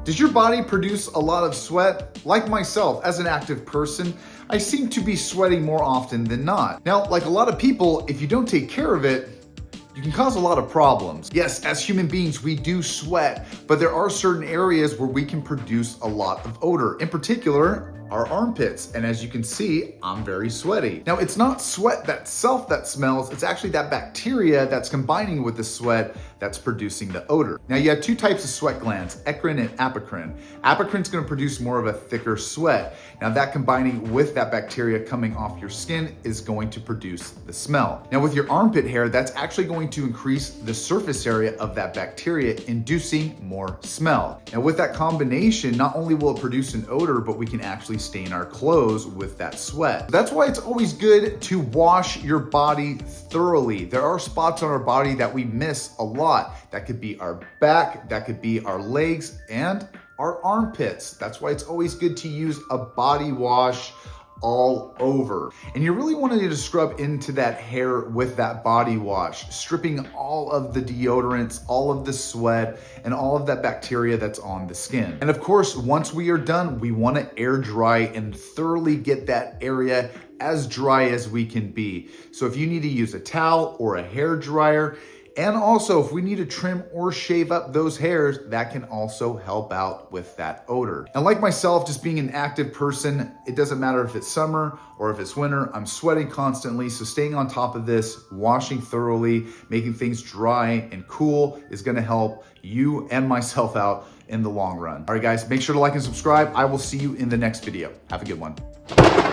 Does your body produce a lot of sweat? Like myself, as an active person, I seem to be sweating more often than not. Now, like a lot of people, if you don't take care of it, you can cause a lot of problems. Yes, as human beings, we do sweat, but there are certain areas where we can produce a lot of odor. In particular, our armpits. And as you can see, I'm very sweaty. Now, it's not sweat itself that smells, it's actually that bacteria that's combining with the sweat that's producing the odor. Now, you have two types of sweat glands, eccrine and apocrine. Apocrine's gonna produce more of a thicker sweat. Now, that combining with that bacteria coming off your skin is going to produce the smell. Now, with your armpit hair, that's actually going to increase the surface area of that bacteria, inducing more smell. Now, with that combination, not only will it produce an odor, but we can actually stain our clothes with that sweat. That's why it's always good to wash your body thoroughly. There are spots on our body that we miss a lot. That could be our back, that could be our legs, and our armpits. That's why it's always good to use a body wash all over. And you really want to scrub into that hair with that body wash, stripping all of the deodorants, all of the sweat, and all of that bacteria that's on the skin. And of course, once we are done, we want to air dry and thoroughly get that area as dry as we can be. So if you need to use a towel or a hair dryer, and also, if we need to trim or shave up those hairs, that can also help out with that odor. And like myself, just being an active person, it doesn't matter if it's summer or if it's winter, I'm sweating constantly. So staying on top of this, washing thoroughly, making things dry and cool is gonna help you and myself out in the long run. All right, guys, make sure to like and subscribe. I will see you in the next video. Have a good one.